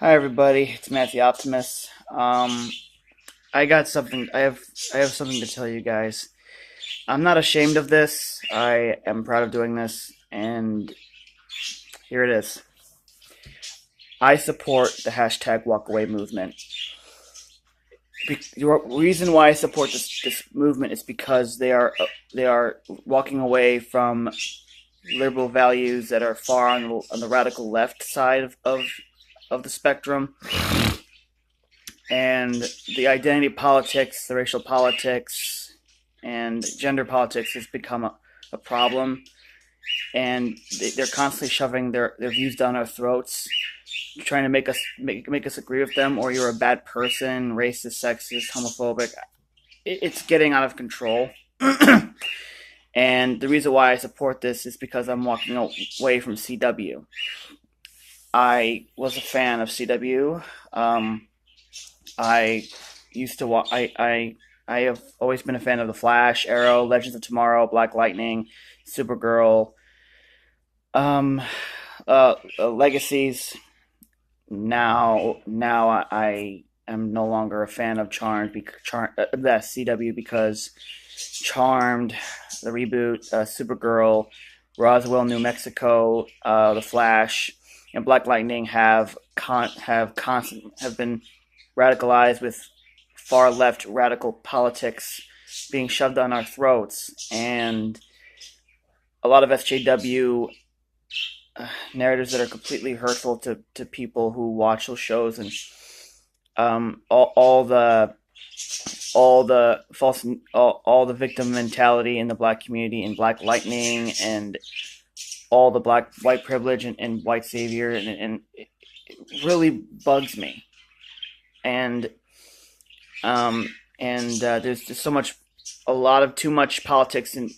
Hi everybody, it's Matt the Optimist. I got something. I have something to tell you guys. I'm not ashamed of this. I am proud of doing this, and here it is. I support the hashtag Walk Away movement. The reason why I support this movement is because they are walking away from liberal values that are far on the radical left side of the spectrum, and the identity politics, the racial politics, and gender politics has become a problem. And they're constantly shoving their views down our throats, trying to make us agree with them, or you're a bad person, racist, sexist, homophobic. It's getting out of control. And the reason why I support this is because I'm walking away from CW. I was a fan of CW. I used to watch. I have always been a fan of the Flash, Arrow, Legends of Tomorrow, Black Lightning, Supergirl, um, Legacies. Now I am no longer a fan of the CW because Charmed, the reboot, Supergirl, Roswell, New Mexico, the Flash, and Black Lightning have been radicalized with far left radical politics being shoved down our throats, and a lot of SJW narratives that are completely hurtful to people who watch those shows, and all the false all the victim mentality in the black community and Black Lightning, and all the black white privilege and white savior, and it really bugs me. And there's just a lot of too much politics and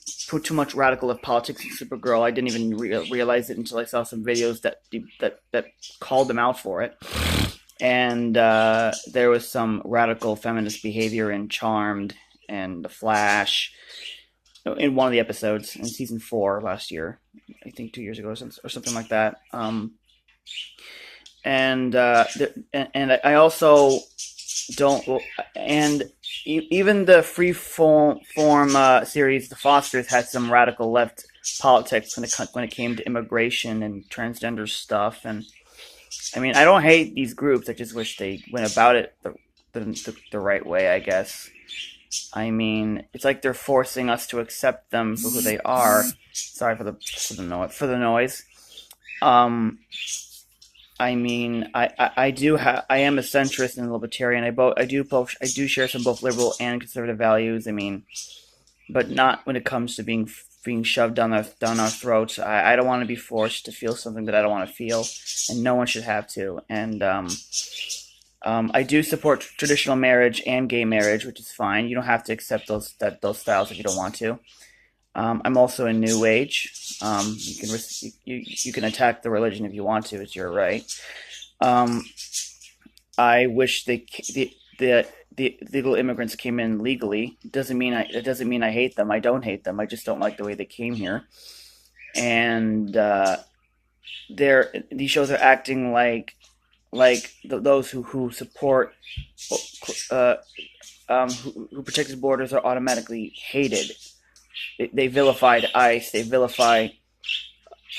too much radical of politics in Supergirl. I didn't even realize it until I saw some videos that called them out for it. And there was some radical feminist behavior in Charmed and The Flash in one of the episodes in season 4 last year. I think 2 years ago or something like that. And I also don't, and even the free form series The Fosters had some radical left politics when it came to immigration and transgender stuff. And I mean, I don't hate these groups. I just wish they went about it the right way, I guess. I mean, it's like they're forcing us to accept them for who they are. Sorry for the noise. I mean, I am a centrist and a libertarian. I do share some both liberal and conservative values. I mean, but not when it comes to being shoved down our throats. I don't want to be forced to feel something that I don't want to feel, and no one should have to. And I do support traditional marriage and gay marriage, which is fine. You don't have to accept those styles if you don't want to. I'm also in New Age. You can attack the religion if you want to. It's your right. I wish the illegal immigrants came in legally. It doesn't mean I hate them. I don't hate them. I just don't like the way they came here. And these shows are acting like those who support who protect the borders are automatically hated. They vilified ICE. They vilify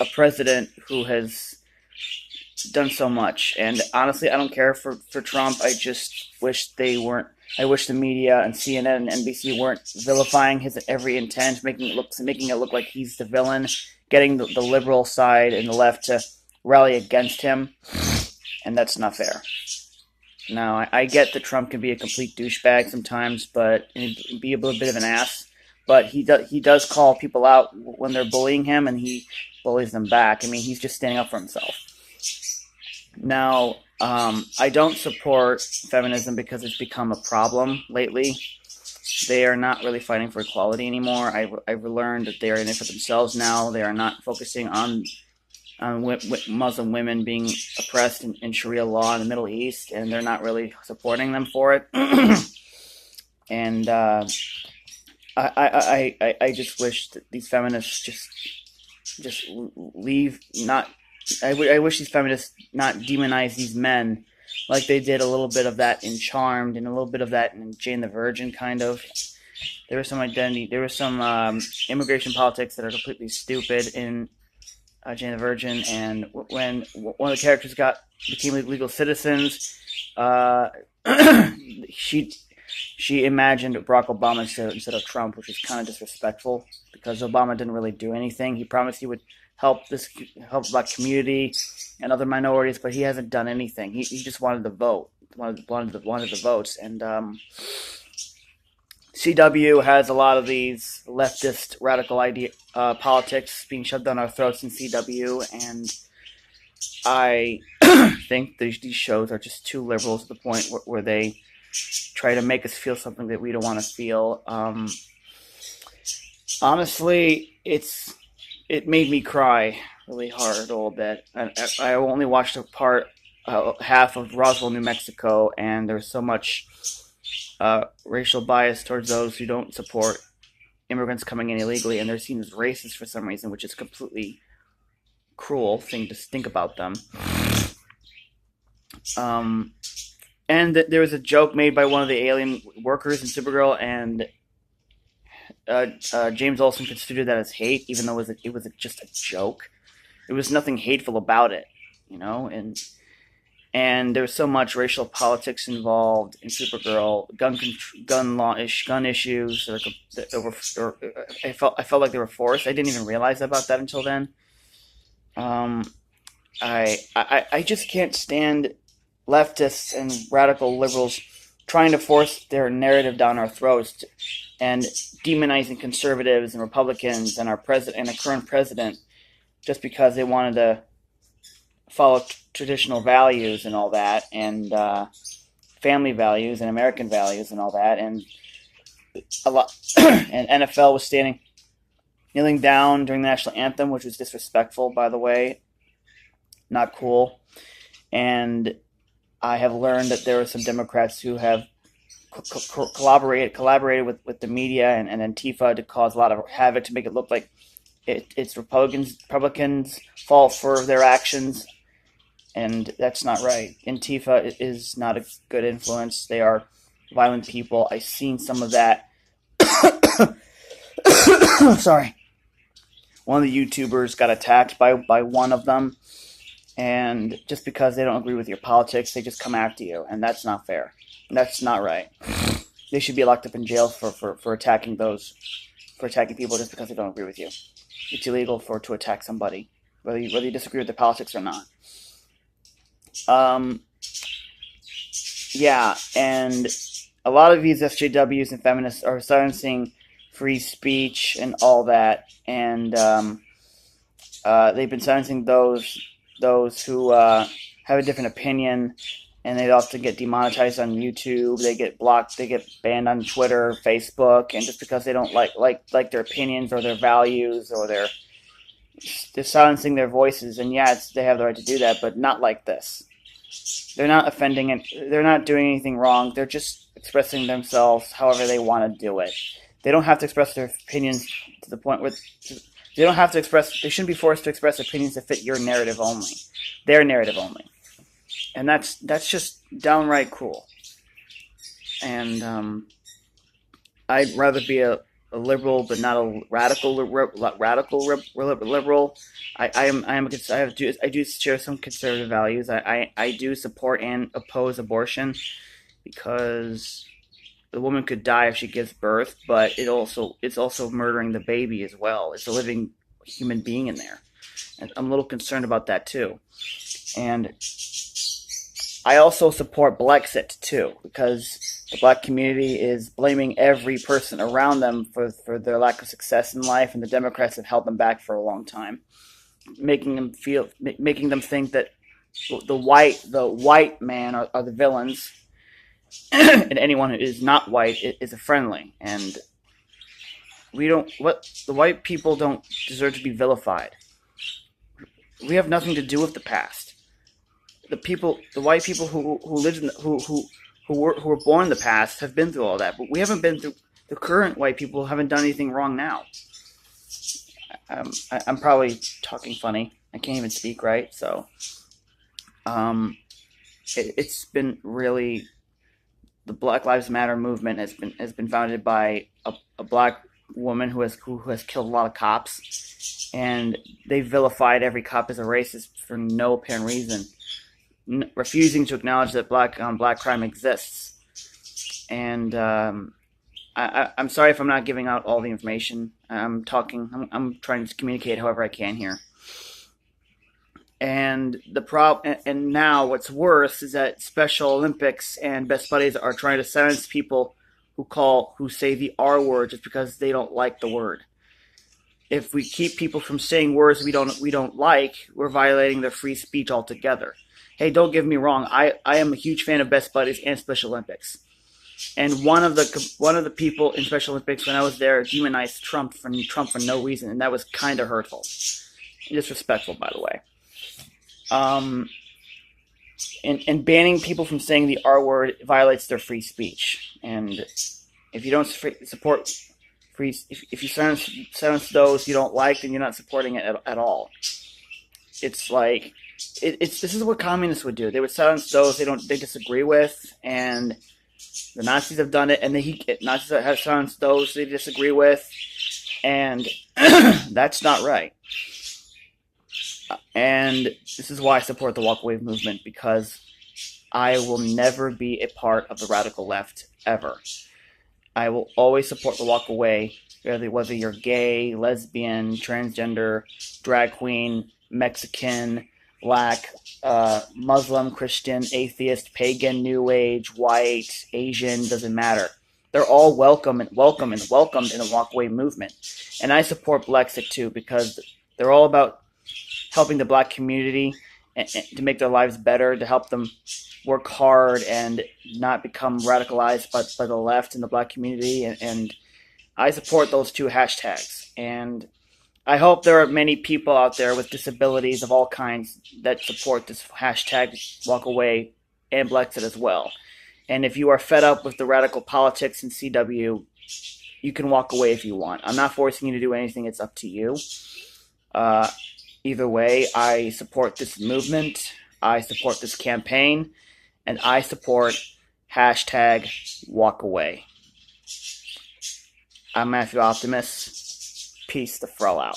a president who has done so much. And honestly, I don't care for Trump. I just wish they weren't. I wish the media and CNN and NBC weren't vilifying his every intent, making it look like he's the villain, getting the liberal side and the left to rally against him. And that's not fair. Now, I get that Trump can be a complete douchebag sometimes, but be a little bit of an ass. But he does call people out when they're bullying him, and he bullies them back. I mean, he's just standing up for himself. Now, I don't support feminism because it's become a problem lately. They are not really fighting for equality anymore. I've learned that they are in it for themselves now. They are not focusing on Muslim women being oppressed in Sharia law in the Middle East, and they're not really supporting them for it. And I just wish that these feminists just leave. I wish these feminists not demonize these men like they did a little bit of that in Charmed and a little bit of that in Jane the Virgin, kind of. There was some identity, there was some immigration politics that are completely stupid in Jane the Virgin, and when one of the characters became legal citizens, uh, she she imagined Barack Obama instead of Trump, which is kind of disrespectful because Obama didn't really do anything. He promised he would help Black community and other minorities, but he hasn't done anything. He just wanted the vote, wanted the votes, and CW has a lot of these leftist radical politics being shoved down our throats in CW, and I think these shows are just too liberal to the point where they try to make us feel something that we don't want to feel. Honestly, it made me cry really hard a little bit. I only watched half of Roswell, New Mexico, and there's so much racial bias towards those who don't support immigrants coming in illegally, and they're seen as racist for some reason, which is completely cruel thing to think about them. And there was a joke made by one of the alien workers in Supergirl, and James Olsen considered that as hate, even though it was just a joke. There was nothing hateful about it, and there was so much racial politics involved in Supergirl, gun issues. I felt like they were forced. I didn't even realize about that until then. I just can't stand leftists and radical liberals trying to force their narrative down our throats and demonizing conservatives and Republicans and our current president just because they wanted to follow traditional values and all that, and family values and American values and all that, and a lot. And NFL was kneeling down during the national anthem, which was disrespectful, by the way, not cool. And I have learned that there are some Democrats who have collaborated with the media and Antifa to cause a lot of havoc to make it look like it's Republicans' fault for their actions, and that's not right. Antifa is not a good influence. They are violent people. I've seen some of that. Sorry. One of the YouTubers got attacked by one of them, and just because they don't agree with your politics, they just come after you, and that's not fair. That's not right. They should be locked up in jail for attacking people just because they don't agree with you. It's illegal to attack somebody, whether you disagree with their politics or not. Yeah, and a lot of these SJWs and feminists are silencing free speech and all that, and they've been silencing those who have a different opinion, and they often get demonetized on YouTube. They get blocked. They get banned on Twitter, Facebook, and just because they don't like their opinions or their values or they're silencing their voices. And yeah, they have the right to do that, but not like this. They're not offending and they're not doing anything wrong. They're just expressing themselves however they want to do it. They don't have to express their opinions to the point where they don't have to express. They shouldn't be forced to express opinions that fit your narrative only, their narrative only, and that's just downright cruel. And I'd rather be a liberal, but not a radical liberal. I do share some conservative values. I do support and oppose abortion because the woman could die if she gives birth, but it's also murdering the baby as well. It's a living human being in there, and I'm a little concerned about that too. And I also support Blexit too, because the Black community is blaming every person around them for their lack of success in life, and the Democrats have held them back for a long time, making them think that the white man are the villains, and anyone who is not white is a friendly. And the white people don't deserve to be vilified. We have nothing to do with the past. The white people who were born in the past have been through all that, but we haven't been through. The current white people haven't done anything wrong now. I'm probably talking funny. I can't even speak right, so it's been really, the Black Lives Matter movement has been founded by a black woman who has killed a lot of cops, and they vilified every cop as a racist for no apparent reason, refusing to acknowledge that black on black crime exists. And I'm sorry if I'm not giving out all the information. I'm trying to communicate however I can here. And and now what's worse is that Special Olympics and Best Buddies are trying to silence people who say the R word just because they don't like the word. If we keep people from saying words we don't like, we're violating their free speech altogether. Hey, don't get me wrong. I am a huge fan of Best Buddies and Special Olympics. And one of the people in Special Olympics when I was there demonized Trump for no reason, and that was kind of hurtful, and disrespectful, by the way. And banning people from saying the R word violates their free speech. And if you don't support if you silence those you don't like, then you're not supporting it at all. It's like this is what communists would do. They would silence those they disagree with, and the Nazis have done it, and Nazis have silenced those they disagree with, and that's not right. And this is why I support the Walkaway movement, because I will never be a part of the radical left, ever. I will always support the Walkaway, whether you're gay, lesbian, transgender, drag queen, Mexican, black, Muslim, Christian, atheist, pagan, new age, white, Asian, doesn't matter. They're all welcome and welcomed in the Walkaway movement. And I support Blexit too, because they're all about helping the black community and to make their lives better, to help them work hard and not become radicalized by the left in the black community. And I support those two hashtags. And I hope there are many people out there with disabilities of all kinds that support this hashtag Walkaway and Blexit as well. And if you are fed up with the radical politics in CW, you can walk away if you want. I'm not forcing you to do anything. It's up to you. Either way, I support this movement, I support this campaign, and I support hashtag Walkaway. I'm Matthew Optimus. Peace the Frell out.